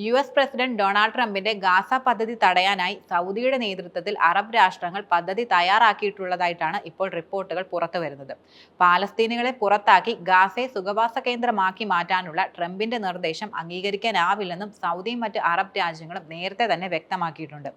US president Donald ട്രംപിന്റെ Gaza പദ്ധതി തടയാനായി സൗദിയുടെ നേതൃത്വത്തിൽ അറബ് രാഷ്ട്രങ്ങൾ പദ്ധതി തയ്യാറാക്കിയിട്ടുള്ളതായിട്ടാണ് ഇപ്പോൾ റിപ്പോർട്ടുകൾ പുറത്തുവരുന്നത്. പാലസ്തീനികളെ പുറത്താക്കി ഗാസയെ സുഖവാസ കേന്ദ്രമാക്കി മാറ്റാനുള്ള ട്രംപിന്റെ നിർദ്ദേശം അംഗീകരിക്കാനാവില്ലെന്നും സൗദിയും മറ്റ് അറബ് രാജ്യങ്ങളും നേരത്തെ തന്നെ വ്യക്തമാക്കിയിട്ടുണ്ട്.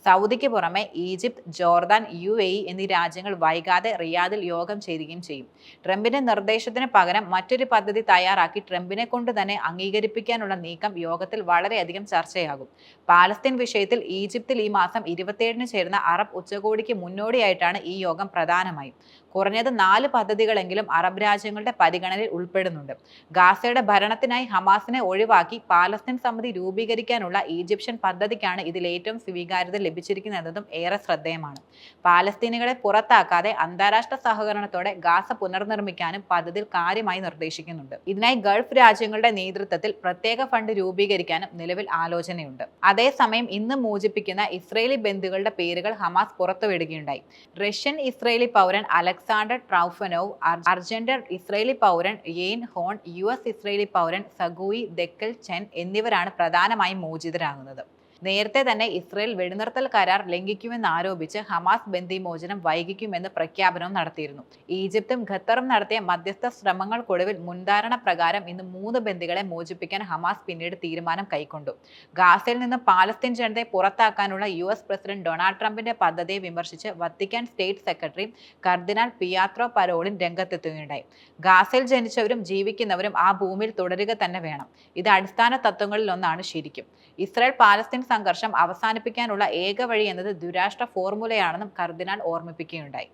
സൗദിക്ക് പുറമെ ഈജിപ്ത്, ജോർദാൻ, UAE എന്നീ രാജ്യങ്ങൾ വൈകാതെ റിയാദിൽ യോഗം ചേരുകയും ചെയ്യും. ട്രംപിന്റെ നിർദ്ദേശത്തിന് പകരം മറ്റൊരു പദ്ധതി തയ്യാറാക്കി ട്രംപിനെ കൊണ്ട് തന്നെ അംഗീകരിപ്പിക്കാനുള്ള നീക്കം യോഗത്തിൽ വളരെയധികം ചർച്ചയാകും. പാലസ്തീൻ വിഷയത്തിൽ ഈജിപ്തിൽ ഈ മാസം 27-ന് ചേരുന്ന അറബ് ഉച്ചകോടിക്ക് മുന്നോടിയായിട്ടാണ് ഈ യോഗം പ്രധാനമായും. കുറഞ്ഞത് 4 പദ്ധതികളെങ്കിലും അറബ് രാജ്യങ്ങളുടെ പരിഗണനയിൽ ഉൾപ്പെടുന്നുണ്ട്. ഗാസയുടെ ഭരണത്തിനായി ഹമാസിനെ ഒഴിവാക്കി പാലസ്തീൻ സമിതി രൂപീകരിക്കാനുള്ള ഈജിപ്ഷ്യൻ പദ്ധതിക്കാണ് ഇതിൽ ഏറ്റവും സ്വീകാര്യത ലഭിച്ചിരിക്കുന്നതെന്നതും ഏറെ ശ്രദ്ധേയമാണ്. പാലസ്തീനികളെ പുറത്താക്കാതെ അന്താരാഷ്ട്ര സഹകരണത്തോടെ ഗാസ പുനർനിർമ്മിക്കാനും പദ്ധതിയിൽ കാര്യമായി നിർദ്ദേശിക്കുന്നുണ്ട്. ഇതിനായി ഗൾഫ് രാജ്യങ്ങളുടെ നേതൃത്വത്തിൽ പ്രത്യേക ഫണ്ട് രൂപീകരിക്കാനും നിലവിൽ ആലോചനയുണ്ട്. അതേസമയം ഇന്ന് മോചിപ്പിക്കുന്ന ഇസ്രയേലി ബന്ദികളുടെ പേരുകൾ ഹമാസ് പുറത്തുവിടുകയുണ്ടായി. റഷ്യൻ ഇസ്രയേലി പൗരൻ അലക്സാണ്ടർ ട്രൗഫനോവ്, അർജന്റീൻ ഇസ്രയേലി പൗരൻ യേൻ ഹോൺ, US ഇസ്രയേലി പൗരൻ സഗൂയി ദെക്കൽ ചെൻ എന്നിവരാണ് പ്രധാനമായും മോചിതരാകുന്നത്. നേരത്തെ തന്നെ ഇസ്രയേൽ വെടിനിർത്തൽ കരാർ ലംഘിക്കുമെന്നാരോപിച്ച് ഹമാസ് ബന്ദിമോചനം വൈകിക്കുമെന്ന് പ്രഖ്യാപനവും നടത്തിയിരുന്നു. ഈജിപ്തും ഖത്തറും നടത്തിയ മധ്യസ്ഥ ശ്രമങ്ങൾക്കൊടുവിൽ മുൻധാരണ പ്രകാരം ഇന്ന് 3 ബന്ദികളെ മോചിപ്പിക്കാൻ ഹമാസ് പിന്നീട് തീരുമാനം കൈക്കൊണ്ടു. ഗാസയിൽ നിന്ന് പാലസ്തീൻ ജനതയെ പുറത്താക്കാനുള്ള US പ്രസിഡന്റ് ഡൊണാൾഡ് ട്രംപിന്റെ പദ്ധതിയെ വിമർശിച്ച് വത്തിക്കാൻ സ്റ്റേറ്റ് സെക്രട്ടറി കർദിനാൾ പിയാത്രോ പരോളിൻ രംഗത്തെത്തുകയുണ്ടായി. ഗാസയിൽ ജനിച്ചവരും ജീവിക്കുന്നവരും ആ ഭൂമിയിൽ തുടരുക തന്നെ വേണം. ഇത് അടിസ്ഥാന തത്വങ്ങളിൽ ഒന്നാണ് ശരിക്കും. ഇസ്രായേൽ പാലസ്തീൻ സംഘർഷം അവസാനിപ്പിക്കാനുള്ള ഏക വഴി എന്നത് ദ്വിരാഷ്ട്ര ഫോർമുലയാണെന്നും കർദിനാൾ ഓർമ്മിപ്പിക്കുകയുണ്ടായി.